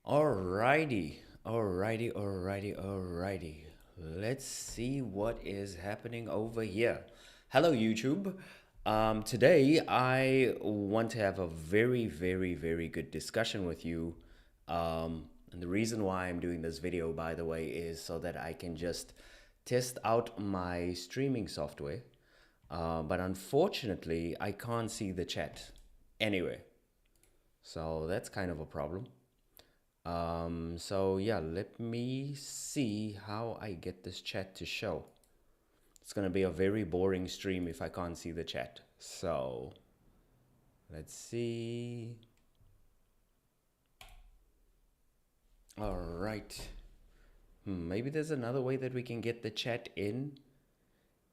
Alrighty. Let's see what is happening over here. Hello, YouTube. Today, I want to have a very good discussion with you. And the reason why I'm doing this video, by the way, is so that I can just test out my streaming software. But unfortunately, I can't see the chat anyway. So that's kind of a problem. So yeah, let me see how I get this chat to show. It's gonna be a very boring stream if I can't see the chat. So let's see. All right. Maybe there's another way that we can get the chat in.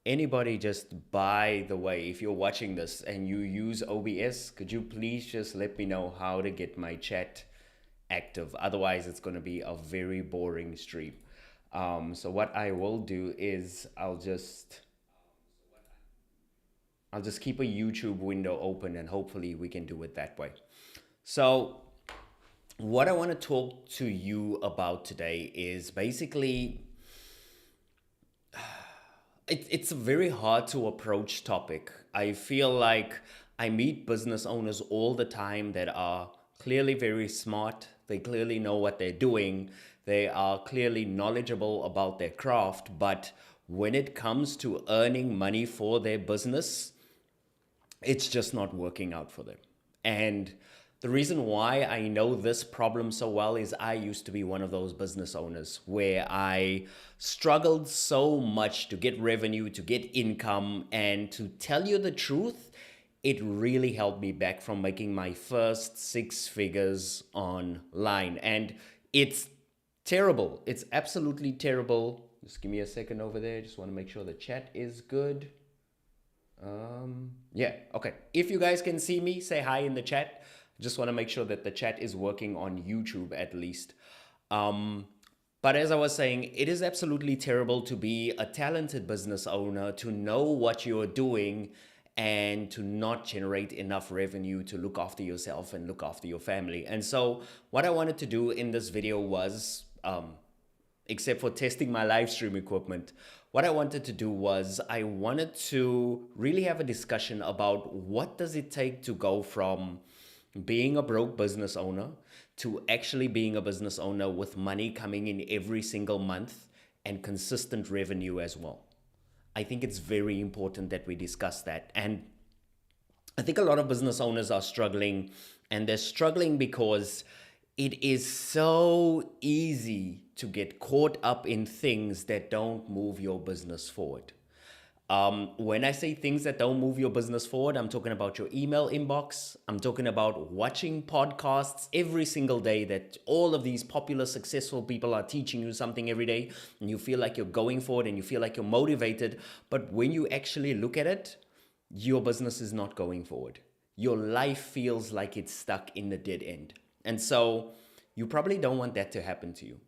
Anybody, just by the way, if you're watching this and you use OBS, could you please just let me know how to get my chat active? Otherwise, it's going to be a very boring stream. So what I will do is I'll just keep a YouTube window open and hopefully we can do it that way. So what I want to talk to you about today is basically it's a very hard to approach topic. I feel like I meet business owners all the time that are clearly very smart. They clearly know what they're doing. They are clearly knowledgeable about their craft. But when it comes to earning money for their business, it's just not working out for them. And the reason why I know this problem so well is I used to be one of those business owners where I struggled so much to get revenue, to get income, and to tell you the truth, it really held me back from making my first six figures online. And it's terrible. It's absolutely terrible. Just give me a second over there. Just want to make sure the chat is good. Yeah, okay. If you guys can see me, say hi in the chat. Just want to make sure that the chat is working on YouTube at least. But as I was saying, it is absolutely terrible to be a talented business owner, to know what you're doing and to not generate enough revenue to look after yourself and look after your family. And so what I wanted to do in this video was, except for testing my live stream equipment, what I wanted to do was I wanted to really have a discussion about what does it take to go from being a broke business owner to actually being a business owner with money coming in every single month and consistent revenue as well. I think it's very important that we discuss that. And I think a lot of business owners are struggling, and they're struggling because it is so easy to get caught up in things that don't move your business forward. When I say things that don't move your business forward, I'm talking about your email inbox. I'm talking about watching podcasts every single day that all of these popular, successful people are teaching you something every day, and you feel like you're going forward and you feel like you're motivated. But when you actually look at it, your business is not going forward. Your life feels like it's stuck in the dead end. And so you probably don't want that to happen to you.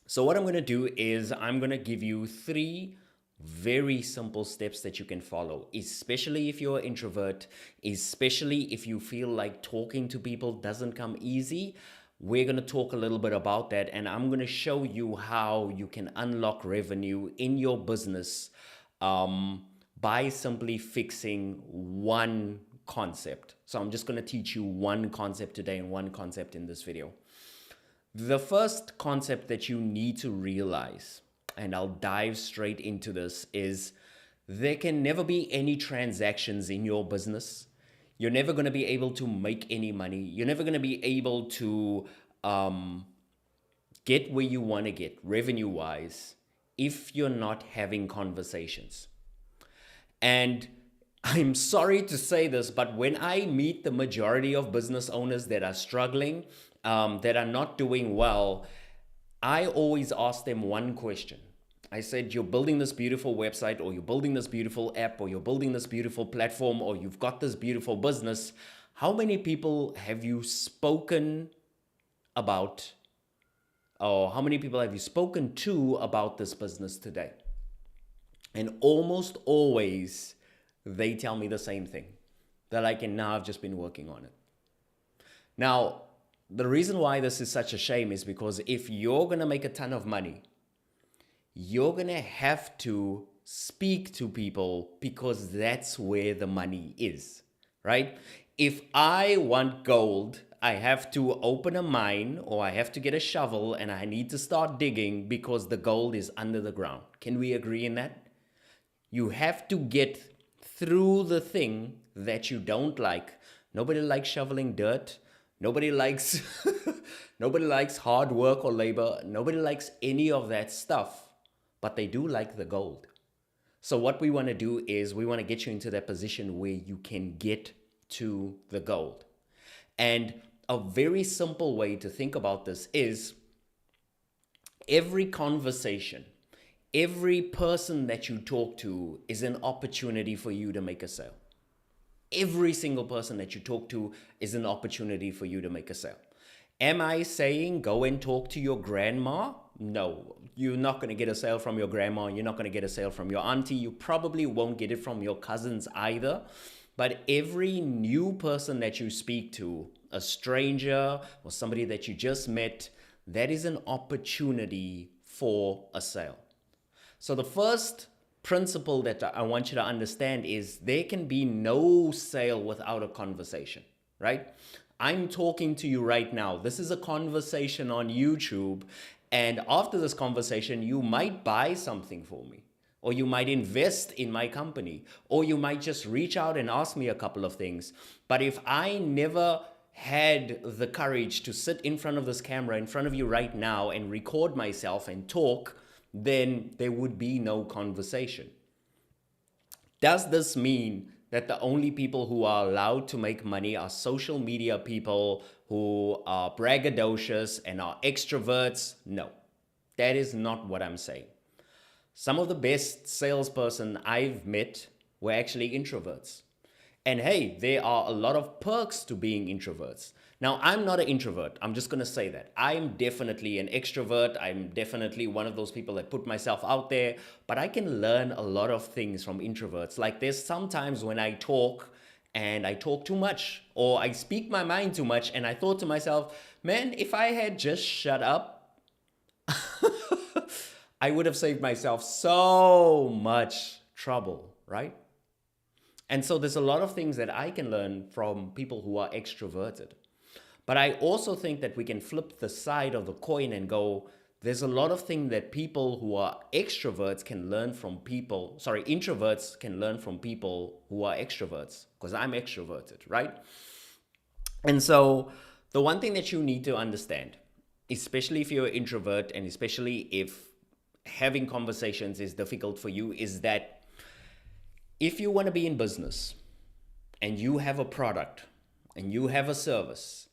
So what I'm going to do is I'm going to give you three very simple steps that you can follow, especially if you're an introvert, especially if you feel like talking to people doesn't come easy. We're going to talk a little bit about that, and I'm going to show you how you can unlock revenue in your business by simply fixing one concept. So I'm just going to teach you one concept today and one concept in this video. The first concept that you need to realize, and I'll dive straight into this, is there can never be any transactions in your business. You're never going to be able to make any money. You're never going to be able to get where you want to get revenue-wise if you're not having conversations. And I'm sorry to say this, but when I meet the majority of business owners that are struggling, that are not doing well, I always ask them one question. I said, you're building this beautiful website, or you're building this beautiful app, or you're building this beautiful platform, or you've got this beautiful business. How many people have you spoken about, or how many people have you spoken to about this business today? And almost always they tell me the same thing, that I can now have just been working on it. Now, The reason why this is such a shame is because if you're going to make a ton of money, you're going to have to speak to people because that's where the money is, right? If I want gold, I have to open a mine or I have to get a shovel and I need to start digging because the gold is under the ground. Can we agree in that? You have to get through the thing that you don't like. Nobody likes shoveling dirt. Nobody likes nobody likes hard work or labor. Nobody likes any of that stuff, but they do like the gold. So what we want to do is we want to get you into that position where you can get to the gold. And a very simple way to think about this is every conversation, every person that you talk to is an opportunity for you to make a sale. Every single person that you talk to is an opportunity for you to make a sale. Am I saying go and talk to your grandma? No, you're not going to get a sale from your grandma. You're not going to get a sale from your auntie. You probably won't get it from your cousins either. But every new person that you speak to, a stranger or somebody that you just met, that is an opportunity for a sale. So the first principle that I want you to understand is there can be no sale without a conversation, right? I'm talking to you right now. This is a conversation on YouTube. And after this conversation, you might buy something for me, or you might invest in my company, or you might just reach out and ask me a couple of things. But if I never had the courage to sit in front of this camera in front of you right now and record myself and talk, then there would be no conversation. Does this mean that the only people who are allowed to make money are social media people who are braggadocious and are extroverts? No, that is not what I'm saying. Some of the best salesperson I've met were actually introverts. And hey, there are a lot of perks to being introverts. Now, I'm not an introvert. I'm just going to say that. I'm definitely an extrovert. I'm definitely one of those people that put myself out there. But I can learn a lot of things from introverts. Like there's sometimes when I talk and I talk too much or I speak my mind too much. And I thought to myself, man, if I had just shut up, I would have saved myself so much trouble, right? And so there's a lot of things that I can learn from people who are extroverted. But I also think that we can flip the side of the coin and go, there's a lot of things that people who are extroverts can learn from people, introverts can learn from people who are extroverts, because I'm extroverted, right? And so the one thing that you need to understand, especially if you're an introvert and especially if having conversations is difficult for you, is that if you want to be in business and you have a product and you have a service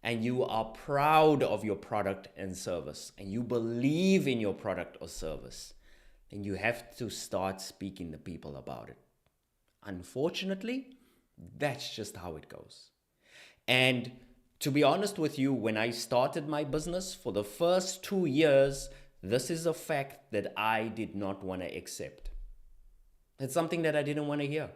and you are proud of your product and service and you believe in your product or service, then you have to start speaking to people about it. Unfortunately, that's just how it goes. And to be honest with you, when I started my business for the first 2 years, this is a fact that I did not want to accept. It's something that I didn't want to hear.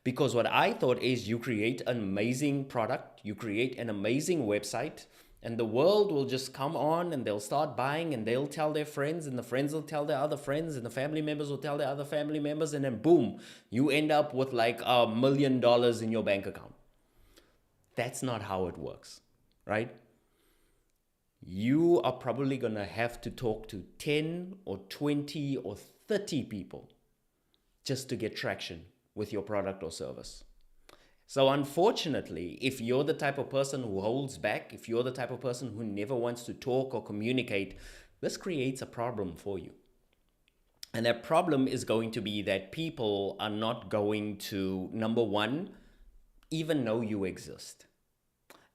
Because what I thought is you create an amazing product, you create an amazing website, and the world will just come on and they'll start buying and they'll tell their friends and the friends will tell their other friends and the family members will tell their other family members, and then boom, you end up with like $1 million in your bank account. That's not how it works, right? You are probably going to have to talk to 10 or 20 or 30 people just to get traction with your product or service. So unfortunately, if you're the type of person who holds back, if you're the type of person who never wants to talk or communicate, this creates a problem for you. And that problem is going to be that people are not going to, number one, even know you exist.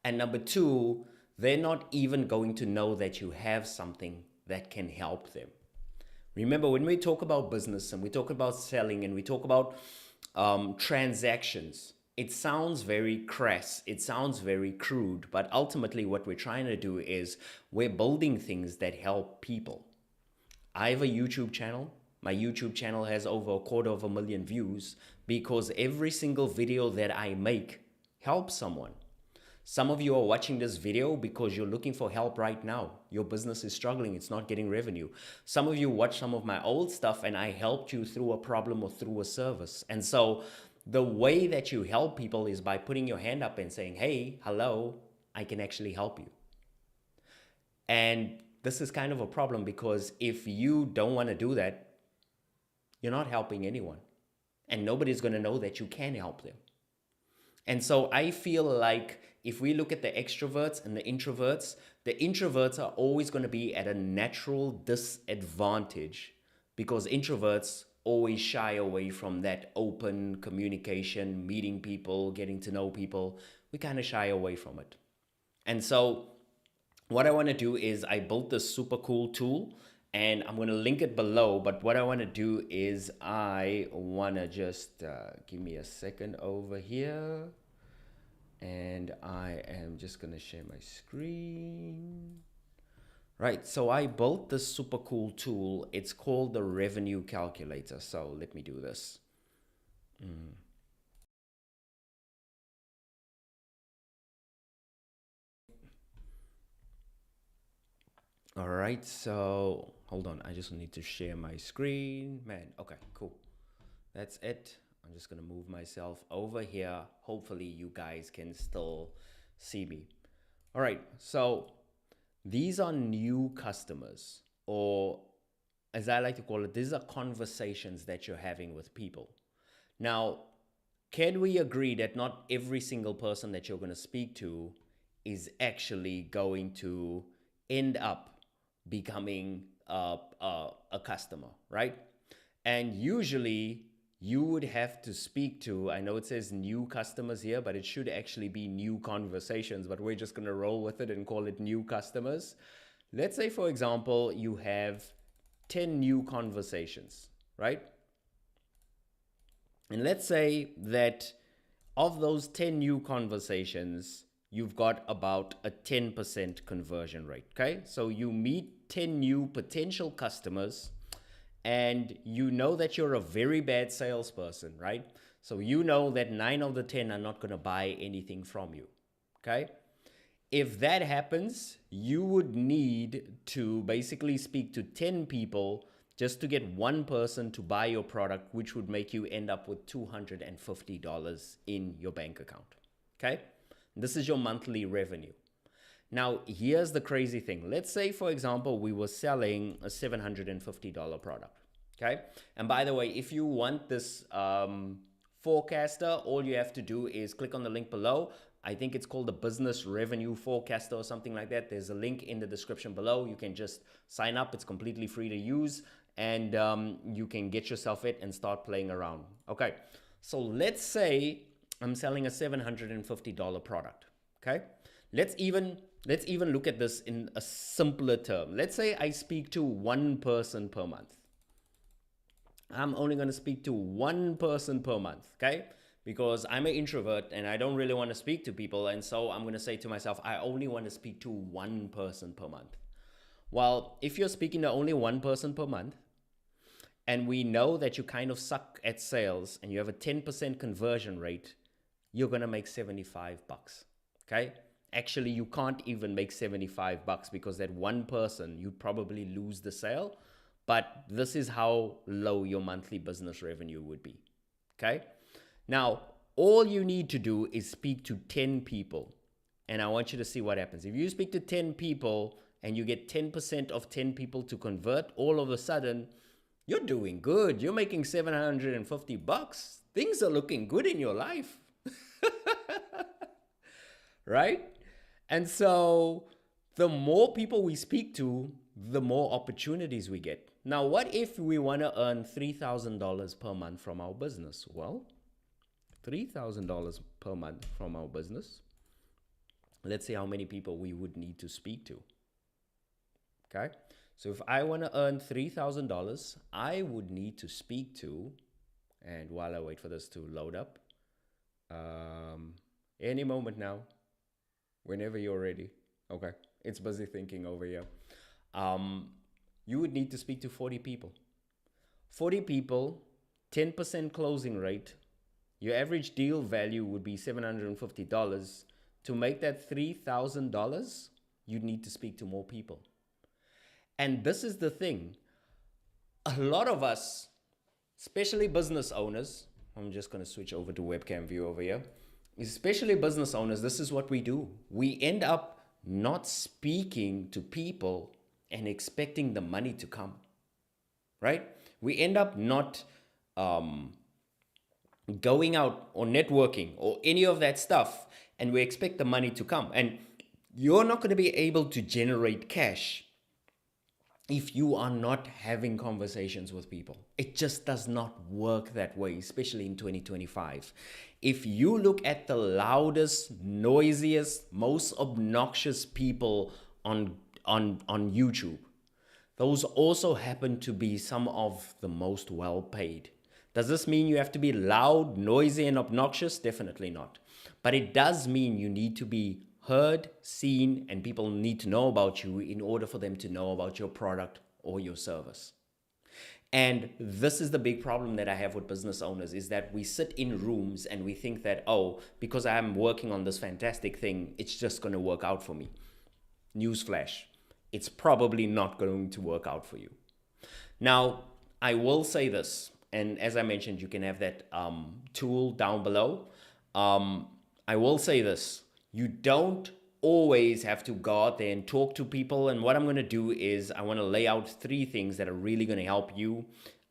And number two, they're not even going to know that you have something that can help them. Remember, when we talk about business and we talk about selling and we talk about transactions, it sounds very crass, it sounds very crude, but ultimately what we're trying to do is we're building things that help people. I have a YouTube channel. My YouTube channel has over 250,000 views because every single video that I make helps someone. Some of you are watching this video because you're looking for help right now. Your business is struggling, it's not getting revenue. Some of you watch some of my old stuff and I helped you through a problem or through a service. And so the way that you help people is by putting your hand up and saying, hey, hello, I can actually help you. And this is kind of a problem because if you don't want to do that, you're not helping anyone. And nobody's going to know that you can help them. And so I feel like if we look at the extroverts and the introverts are always going to be at a natural disadvantage because introverts always shy away from that open communication, meeting people, getting to know people. We kind of shy away from it. And so what I want to do is I built this super cool tool and I'm going to link it below. But what I want to do is I want to just give me a second over here. And I am just going to share my screen. Right, so I built this super cool tool. It's called the revenue calculator. So let me do this. All right, so hold on. I just need to share my screen. Man, okay, cool. That's it. I'm just going to move myself over here. Hopefully you guys can still see me. All right, so these are new customers, or as I like to call it, these are conversations that you're having with people. Now, can we agree that not every single person that you're going to speak to is actually going to end up becoming a customer, right? And usually you would have to speak to, I know it says new customers here, but it should actually be new conversations, but we're just going to roll with it and call it new customers. Let's say, for example, you have 10 new conversations, right? And let's say that of those 10 new conversations, you've got about a 10% conversion rate, okay? So you meet 10 new potential customers and you know that you're a very bad salesperson, right? So you know that 9 of the 10 are not going to buy anything from you, okay? If that happens, you would need to basically speak to 10 people just to get one person to buy your product, which would make you end up with $250 in your bank account, okay? This is your monthly revenue. Now, here's the crazy thing. Let's say, for example, we were selling a $750 product, okay? And by the way, if you want this forecaster, all you have to do is click on the link below. I think it's called the Business Revenue Forecaster or something like that. There's a link in the description below. You can just sign up. It's completely free to use. And you can get yourself it and start playing around. Okay, so let's say I'm selling a $750 product, okay? Let's even look at this in a simpler term. Let's say I speak to one person per month. I'm only going to speak to one person per month, okay? Because I'm an introvert and I don't really want to speak to people. And so I'm going to say to myself, I only want to speak to one person per month. Well, if you're speaking to only one person per month, and we know that you kind of suck at sales and you have a 10% conversion rate, you're going to make 75 bucks, okay? Actually, you can't even make 75 bucks because that one person, you'd probably lose the sale. But this is how low your monthly business revenue would be, okay? Now, all you need to do is speak to 10 people. And I want you to see what happens. If you speak to 10 people and you get 10% of 10 people to convert, all of a sudden, you're doing good. You're making 750 bucks. Things are looking good in your life. Right? And so the more people we speak to, the more opportunities we get. Now, what if we want to earn $3,000 per month from our business? Well, $3,000 per month from our business. Let's see how many people we would need to speak to. Okay? So if I want to earn $3,000, I would need to speak to, and while I wait for this to load up, any moment now, whenever you're ready. Okay, it's busy thinking over here. You would need to speak to 40 people. 40 people, 10% closing rate. Your average deal value would be $750 to make that $3,000, you need to speak to more people. And this is the thing. A lot of us, especially business owners, I'm just going to switch over to webcam view over here. Especially business owners, this is what we do. We end up not speaking to people and expecting the money to come, right? We end up not going out or networking or any of that stuff, and we expect the money to come. And you're not going to be able to generate cash if you are not having conversations with people. It just does not work that way, especially in 2025. If you look at the loudest, noisiest, most obnoxious people on YouTube, those also happen to be some of the most well-paid. Does this mean you have to be loud, noisy, and obnoxious? Definitely not. But it does mean you need to be heard, seen, and people need to know about you in order for them to know about your product or your service. And this is the big problem that I have with business owners, is that we sit in rooms and we think that, oh, because I'm working on this fantastic thing, it's just going to work out for me. Newsflash, it's probably not going to work out for you. Now, I will say this, and as I mentioned, you can have that tool down below. I will say this. You don't always have to go out there and talk to people. And what I'm going to do is I want to lay out 3 things that are really going to help you,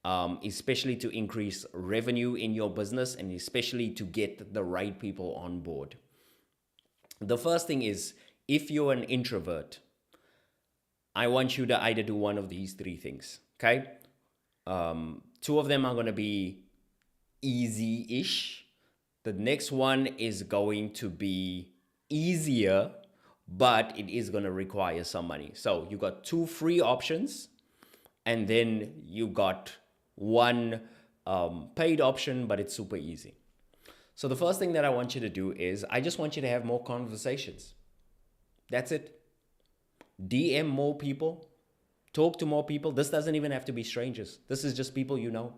especially to increase revenue in your business and especially to get the right people on board. The first thing is, if you're an introvert, I want you to either do one of these 3 things, okay? 2 of them are going to be easy-ish. The next one is going to be easier, but it is going to require some money. So you got 2 free options, and then you got 1 paid option, but it's super easy. So the first thing that I want you to do is I just want you to have more conversations. That's it. DM more people, talk to more people. This doesn't even have to be strangers. This is just people you know.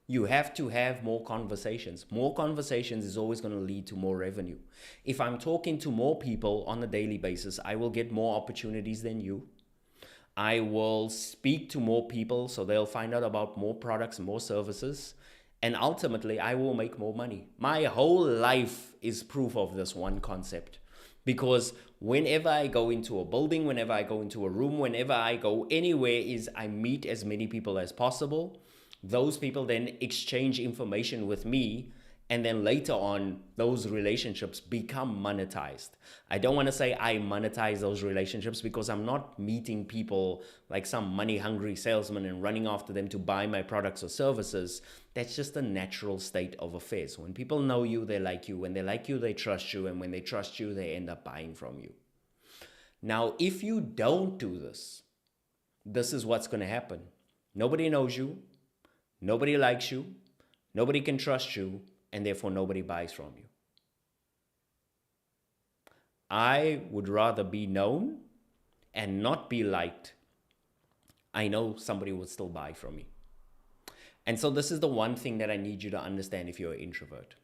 You have to have more conversations. More conversations is always going to lead to more revenue. If I'm talking to more people on a daily basis, I will get more opportunities than you. I will speak to more people, so they'll find out about more products, more services, and ultimately I will make more money. My whole life is proof of this one concept, because whenever I go into a building, whenever I go into a room, whenever I go anywhere, is I meet as many people as possible. Those people then exchange information with me, and then later on, those relationships become monetized. I don't want to say I monetize those relationships, because I'm not meeting people like some money-hungry salesman and running after them to buy my products or services. That's just a natural state of affairs. When people know you, they like you. When they like you, they trust you. And when they trust you, they end up buying from you. Now, if you don't do this, this is what's going to happen. Nobody knows you. Nobody likes you, nobody can trust you, and therefore nobody buys from you. I would rather be known and not be liked. I know somebody would still buy from me. And so this is the one thing that I need you to understand if you're an introvert.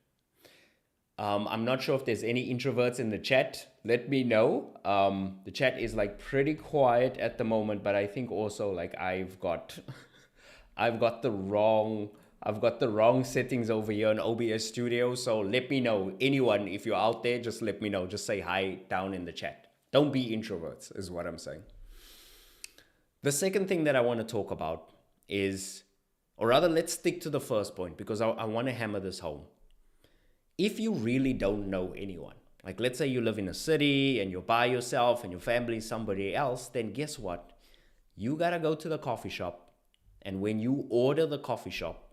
I'm not sure if there's any introverts in the chat. Let me know. The chat is like pretty quiet at the moment, but I think also like I've got the wrong settings over here in OBS Studio. So let me know. Anyone, if you're out there, just let me know. Just say hi down in the chat. Don't be introverts, is what I'm saying. The second thing that I want to talk about is, or rather, let's stick to the first point, because I want to hammer this home. If you really don't know anyone, like let's say you live in a city and you're by yourself and your family is somebody else, then guess what? You got to go to the coffee shop. And when you order at the coffee shop,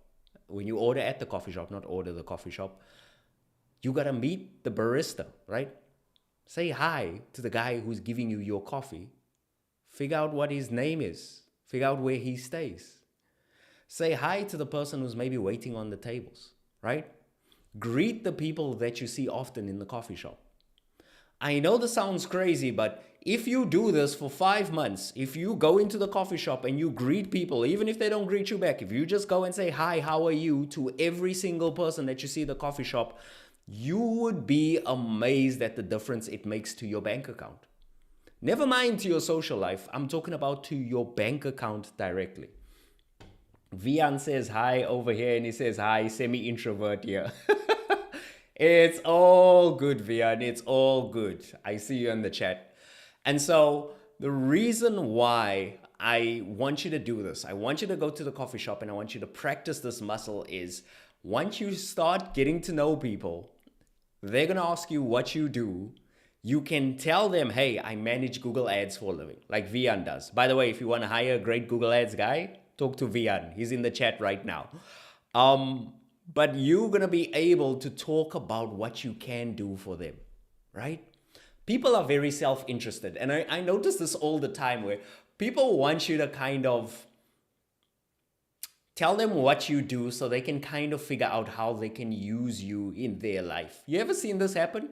not order the coffee shop, you got to meet the barista, right? Say hi to the guy who's giving you your coffee. Figure out what his name is. Figure out where he stays. Say hi to the person who's maybe waiting on the tables, right? Greet the people that you see often in the coffee shop. I know this sounds crazy, but if you do this for 5 months, if you go into the coffee shop and you greet people, even if they don't greet you back, if you just go and say, hi, how are you, to every single person that you see at the coffee shop, you would be amazed at the difference it makes to your bank account. Never mind to your social life. I'm talking about to your bank account directly. Vian says hi over here and he says hi, semi-introvert here. It's all good, Vian. It's all good. I see you in the chat. And so the reason why I want you to do this, I want you to go to the coffee shop and I want you to practice this muscle is once you start getting to know people, they're going to ask you what you do. You can tell them, hey, I manage Google Ads for a living, like Vian does. By the way, if you want to hire a great Google Ads guy, talk to Vian. He's in the chat right now. But you're going to be able to talk about what you can do for them, right? People are very self-interested. And I notice this all the time where people want you to kind of tell them what you do so they can kind of figure out how they can use you in their life. You ever seen this happen?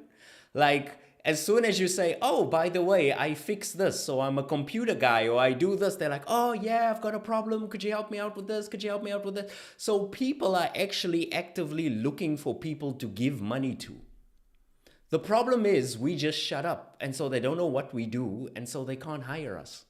Like, as soon as you say, oh, by the way, I fix this, so I'm a computer guy, or I do this, they're like, oh, yeah, I've got a problem. Could you help me out with this? Could you help me out with this? So people are actually actively looking for people to give money to. The problem is we just shut up, and so they don't know what we do, and so they can't hire us.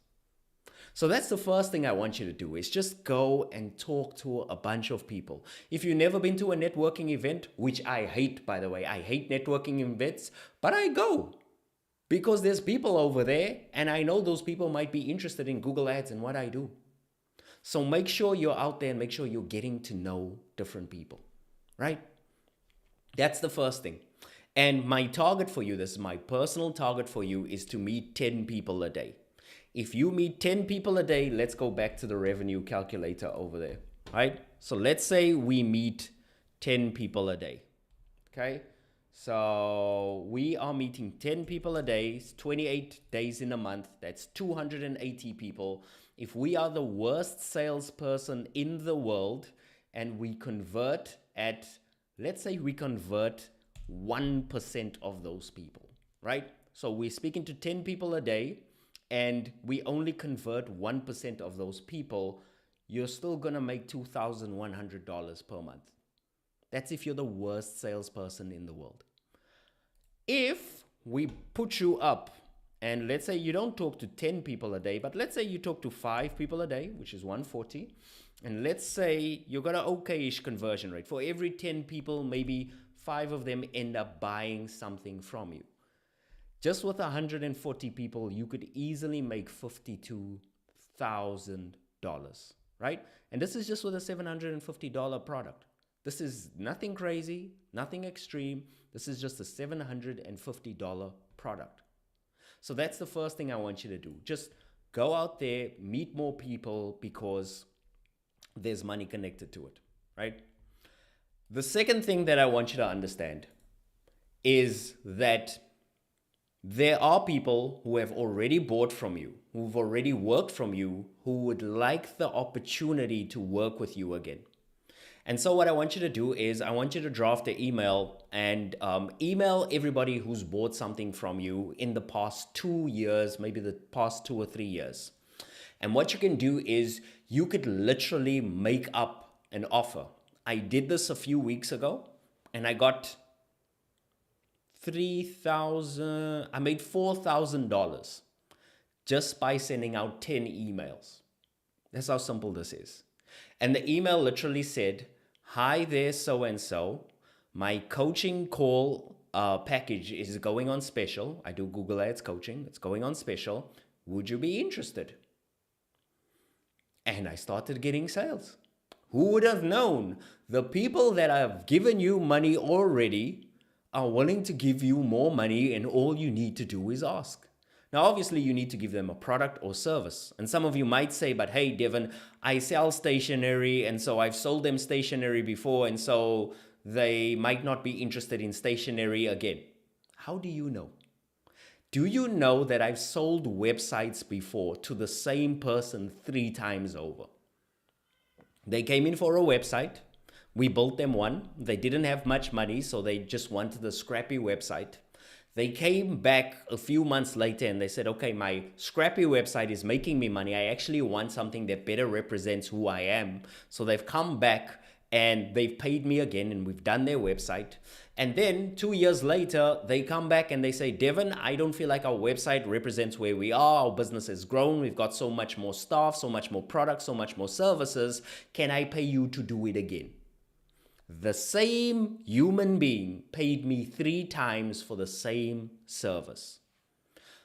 So that's the first thing I want you to do is just go and talk to a bunch of people. If you've never been to a networking event, which I hate, by the way, I hate networking events, but I go because there's people over there and I know those people might be interested in Google Ads and what I do. So make sure you're out there and make sure you're getting to know different people, right? That's the first thing. And my target for you, this is my personal target for you, is to meet 10 people a day. If you meet 10 people a day, let's go back to the revenue calculator over there, right? So let's say we meet 10 people a day, okay? So we are meeting 10 people a day, 28 days in a month, that's 280 people. If we are the worst salesperson in the world and we convert at, let's say we convert 1% of those people, right? So we're speaking to 10 people a day, and we only convert 1% of those people, you're still gonna make $2,100 per month. That's if you're the worst salesperson in the world. If we put you up, and let's say you don't talk to 10 people a day, but let's say you talk to 5 people a day, which is 140, and let's say you got an okay-ish conversion rate. For every 10 people, maybe 5 of them end up buying something from you. Just with 140 people, you could easily make $52,000, right? And this is just with a $750 product. This is nothing crazy, nothing extreme. This is just a $750 product. So that's the first thing I want you to do. Just go out there, meet more people because there's money connected to it, right? The second thing that I want you to understand is that there are people who have already bought from you, who've already worked from you, who would like the opportunity to work with you again. And so what I want you to do is I want you to draft an email and email everybody who's bought something from you in the past 2 years, maybe the past 2 or 3 years. And what you can do is you could literally make up an offer. I did this a few weeks ago and I got I made $4,000 just by sending out 10 emails. That's how simple this is. And the email literally said, hi there, so-and-so. My coaching call package is going on special. I do Google Ads coaching. It's going on special. Would you be interested? And I started getting sales. Who would have known? The people that have given you money already are willing to give you more money, and all you need to do is ask. Now, obviously, you need to give them a product or service. And some of you might say, but hey, Devin, I sell stationery, and so I've sold them stationery before, and so they might not be interested in stationery again. How do you know? Do you know that I've sold websites before to the same person 3 times over? They came in for a website. We built them one. They didn't have much money, so they just wanted a scrappy website. They came back a few months later and they said, okay, my scrappy website is making me money. I actually want something that better represents who I am. So they've come back and they've paid me again, and we've done their website. And then 2 years later, they come back and they say, Devin, I don't feel like our website represents where we are. Our business has grown. We've got so much more staff, so much more products, so much more services. Can I pay you to do it again? The same human being paid me 3 times for the same service.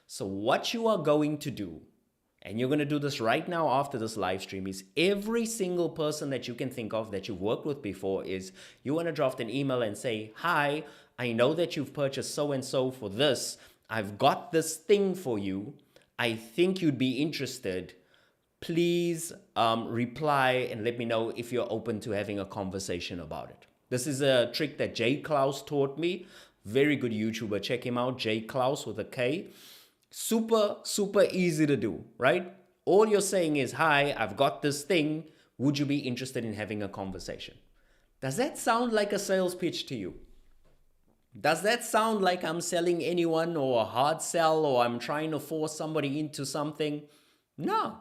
So what you are going to do, and you're going to do this right now after this live stream, is every single person that you can think of that you've worked with before, is you want to draft an email and say, hi, I know that you've purchased so-and-so for this. I've got this thing for you. I think you'd be interested. Please reply and let me know if you're open to having a conversation about it. This is a trick that Jay Klaus taught me. Very good YouTuber. Check him out. Jay Klaus with a K. Super, super easy to do, right? All you're saying is, hi, I've got this thing. Would you be interested in having a conversation? Does that sound like a sales pitch to you? Does that sound like I'm selling anyone, or a hard sell, or I'm trying to force somebody into something? No.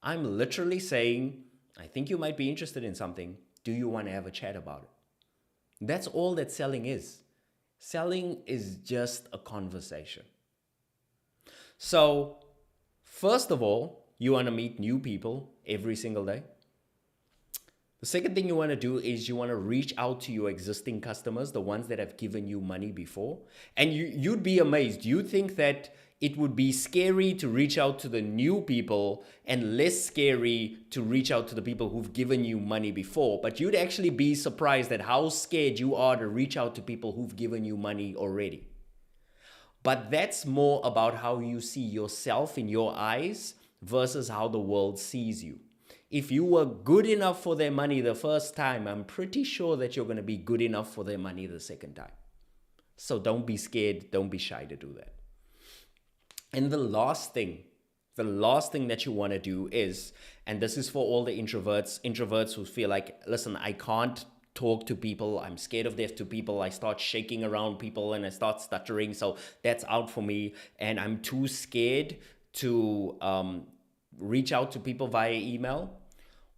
I'm literally saying, I think you might be interested in something. Do you want to have a chat about it? That's all that selling is. Selling is just a conversation. So, first of all, you want to meet new people every single day. The second thing you want to do is you want to reach out to your existing customers, the ones that have given you money before. And you'd be amazed. You'd think that it would be scary to reach out to the new people and less scary to reach out to the people who've given you money before. But you'd actually be surprised at how scared you are to reach out to people who've given you money already. But that's more about how you see yourself in your eyes versus how the world sees you. If you were good enough for their money the first time, I'm pretty sure that you're going to be good enough for their money the second time. So don't be scared. Don't be shy to do that. And the last thing that you want to do is, and this is for all the introverts who feel like, listen, I can't talk to people. I'm scared of death to people. I start shaking around people and I start stuttering. So that's out for me. And I'm too scared to reach out to people via email.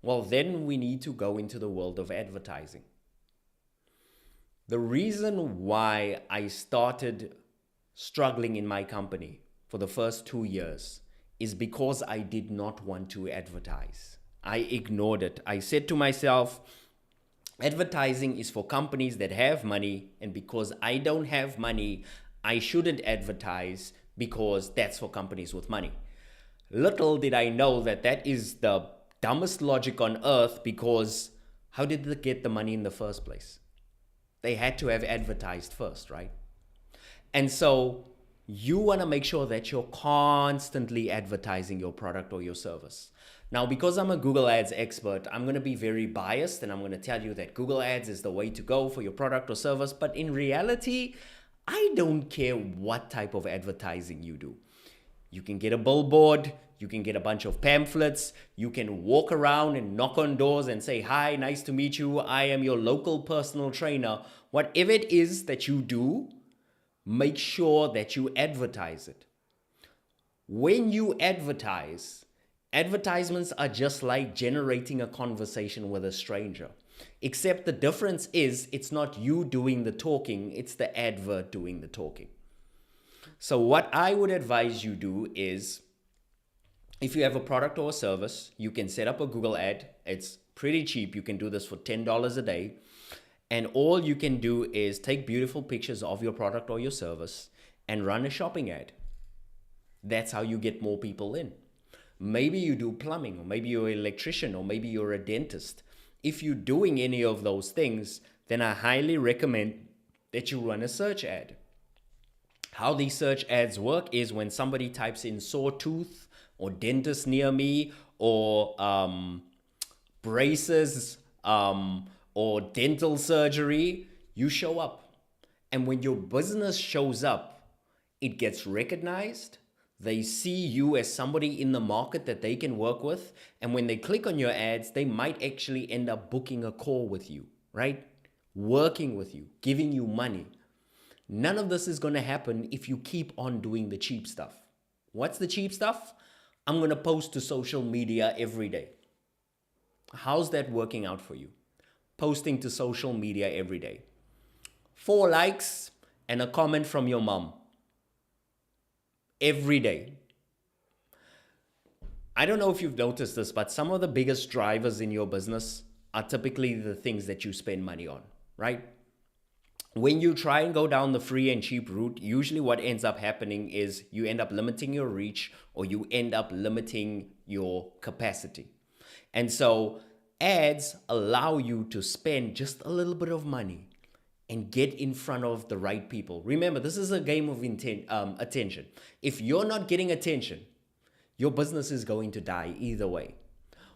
Well, then we need to go into the world of advertising. The reason why I started struggling in my company for the first 2 years is because I did not want to advertise. I ignored it. I said to myself, advertising is for companies that have money, and because I don't have money, I shouldn't advertise because that's for companies with money. Little did I know that that is the dumbest logic on earth, because how did they get the money in the first place? They had to have advertised first, right? And so you want to make sure that you're constantly advertising your product or your service. Now, because I'm a Google Ads expert, I'm going to be very biased and I'm going to tell you that Google Ads is the way to go for your product or service. But in reality, I don't care what type of advertising you do. You can get a billboard, you can get a bunch of pamphlets, you can walk around and knock on doors and say, hi, nice to meet you. I am your local personal trainer. Whatever it is that you do, make sure that you advertise it. When you advertise, advertisements are just like generating a conversation with a stranger. Except the difference is it's not you doing the talking, it's the advert doing the talking. So what I would advise you do is, if you have a product or a service, you can set up a Google ad. It's pretty cheap. You can do this for $10 a day. And all you can do is take beautiful pictures of your product or your service and run a shopping ad. That's how you get more people in. Maybe you do plumbing, or maybe you're an electrician, or maybe you're a dentist. If you're doing any of those things, then I highly recommend that you run a search ad. How these search ads work is when somebody types in sore tooth or dentist near me or braces or dental surgery, you show up. And when your business shows up, it gets recognized. They see you as somebody in the market that they can work with. And when they click on your ads, they might actually end up booking a call with you, right? Working with you, giving you money. None of this is going to happen if you keep on doing the cheap stuff. What's the cheap stuff? I'm going to post to social media every day. How's that working out for you? posting to social media every day. 4 likes and a comment from your mom every day. I don't know if you've noticed this, but some of the biggest drivers in your business are typically the things that you spend money on, right? When you try and go down the free and cheap route, usually what ends up happening is you end up limiting your reach, or you end up limiting your capacity. And so ads allow you to spend just a little bit of money and get in front of the right people. Remember, this is a game of attention. If you're not getting attention, your business is going to die either way.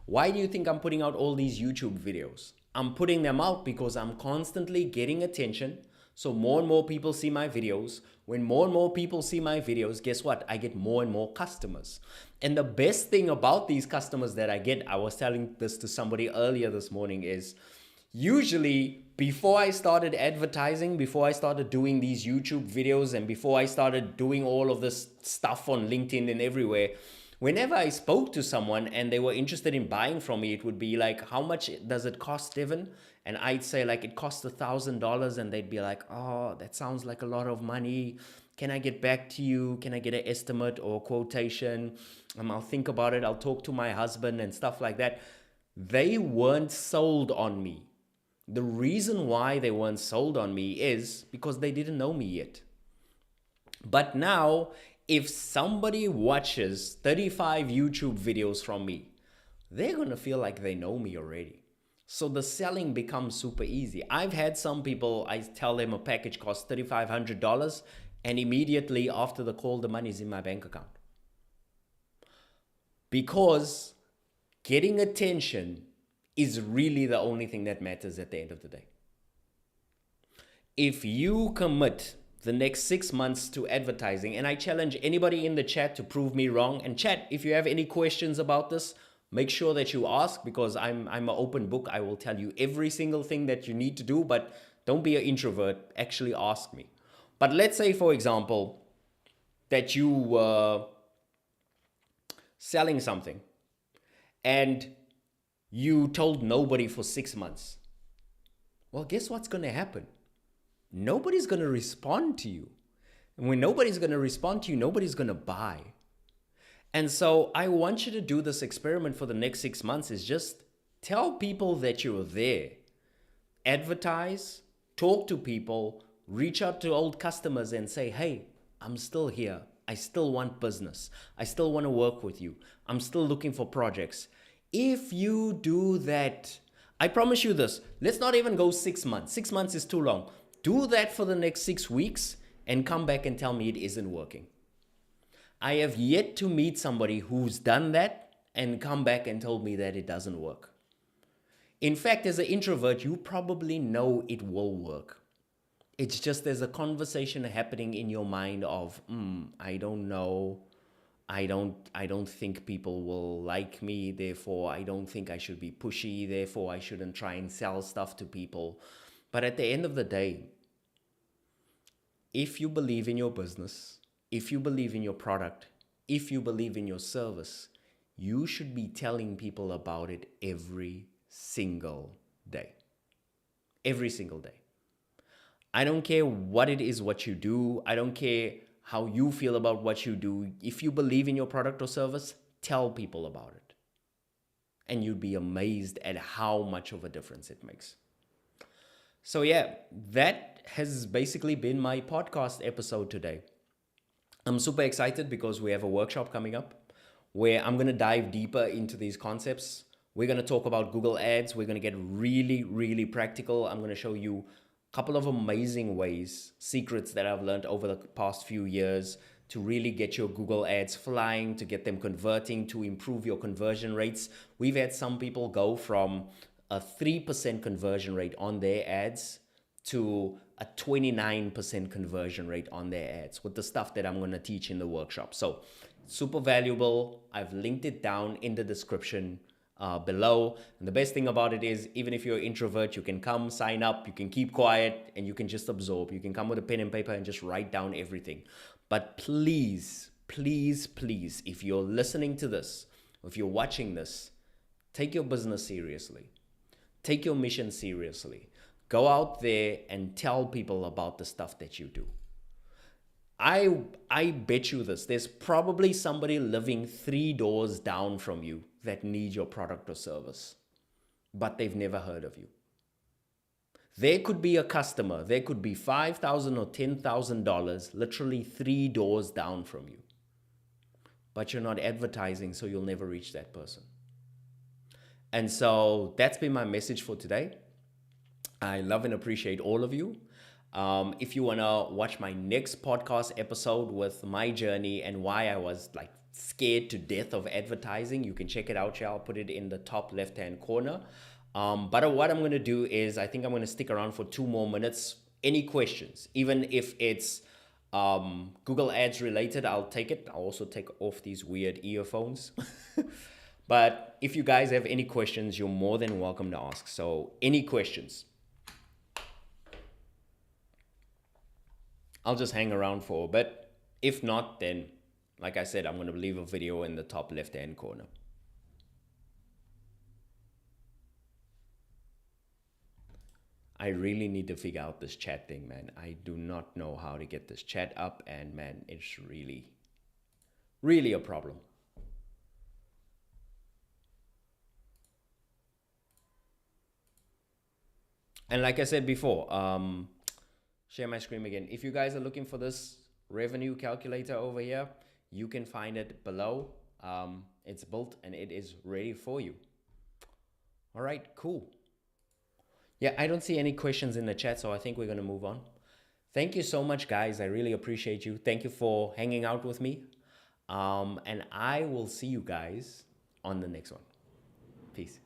Why do you think I'm putting out all these YouTube videos? I'm putting them out because I'm constantly getting attention. So more and more people see my videos. When more and more people see my videos, guess what? I get more and more customers. And the best thing about these customers that I get, I was telling this to somebody earlier this morning, is usually before I started advertising, before I started doing these YouTube videos, and before I started doing all of this stuff on LinkedIn and everywhere, whenever I spoke to someone and they were interested in buying from me, it would be like, how much does it cost, Devin? And I'd say like, it costs $1,000. And they'd be like, oh, that sounds like a lot of money. Can I get back to you? Can I get an estimate or a quotation? I'll think about it. I'll talk to my husband and stuff like that. They weren't sold on me. The reason why they weren't sold on me is because they didn't know me yet. But now, if somebody watches 35 YouTube videos from me, they're going to feel like they know me already. So the selling becomes super easy. I've had some people, I tell them a package costs $3,500, and immediately after the call, the money's in my bank account. Because getting attention is really the only thing that matters at the end of the day. If you commit the next 6 months to advertising, and I challenge anybody in the chat to prove me wrong. And chat, if you have any questions about this, make sure that you ask, because I'm an open book. I will tell you every single thing that you need to do, but don't be an introvert. Actually ask me. But let's say, for example, that you were selling something and you told nobody for 6 months. Well, guess what's going to happen? Nobody's going to respond to you. And when nobody's going to respond to you, nobody's going to buy. And so I want you to do this experiment for the next 6 months, is just tell people that you're there. Advertise, talk to people, reach out to old customers and say, hey, I'm still here. I still want business. I still want to work with you. I'm still looking for projects. If you do that, I promise you this, let's not even go 6 months. 6 months is too long. Do that for the next 6 weeks and come back and tell me it isn't working. I have yet to meet somebody who's done that and come back and told me that it doesn't work. In fact, as an introvert, you probably know it will work. It's just there's a conversation happening in your mind of, I don't know. I don't think people will like me. Therefore, I don't think I should be pushy. Therefore, I shouldn't try and sell stuff to people. But at the end of the day, if you believe in your business, if you believe in your product, if you believe in your service, you should be telling people about it every single day. Every single day. I don't care what it is, what you do. I don't care how you feel about what you do. If you believe in your product or service, tell people about it. And you'd be amazed at how much of a difference it makes. So yeah, that has basically been my podcast episode today. I'm super excited because we have a workshop coming up where I'm going to dive deeper into these concepts. We're going to talk about Google Ads. We're going to get really, really practical. I'm going to show you a couple of amazing ways, secrets that I've learned over the past few years to really get your Google Ads flying, to get them converting, to improve your conversion rates. We've had some people go from a 3% conversion rate on their ads to a 29% conversion rate on their ads with the stuff that I'm going to teach in the workshop. So super valuable. I've linked it down in the description below. And the best thing about it is, even if you're an introvert, you can come sign up, you can keep quiet, and you can just absorb. You can come with a pen and paper and just write down everything. But please, please, please, if you're listening to this, if you're watching this, take your business seriously. Take your mission seriously. Go out there and tell people about the stuff that you do. I bet you this. There's probably somebody living 3 doors down from you that needs your product or service, but they've never heard of you. There could be a customer, there could be $5,000 or $10,000 literally 3 doors down from you, but you're not advertising, so you'll never reach that person. And so that's been my message for today. I love and appreciate all of you. If you want to watch my next podcast episode with my journey and why I was like scared to death of advertising, you can check it out here. I'll put it in the top left-hand corner. But what I'm going to do is I think I'm going to stick around for 2 more minutes. Any questions, even if it's Google Ads related, I'll take it. I'll also take off these weird earphones. But if you guys have any questions, you're more than welcome to ask. So any questions? I'll just hang around for a bit. If not, then like I said, I'm going to leave a video in the top left-hand corner. I really need to figure out this chat thing, man. I do not know how to get this chat up, and man, it's really, really a problem. And like I said before, share my screen again. If you guys are looking for this revenue calculator over here, you can find it below. It's built and it is ready for you. All right, cool. Yeah, I don't see any questions in the chat, so I think we're going to move on. Thank you so much, guys. I really appreciate you. Thank you for hanging out with me. And I will see you guys on the next one. Peace.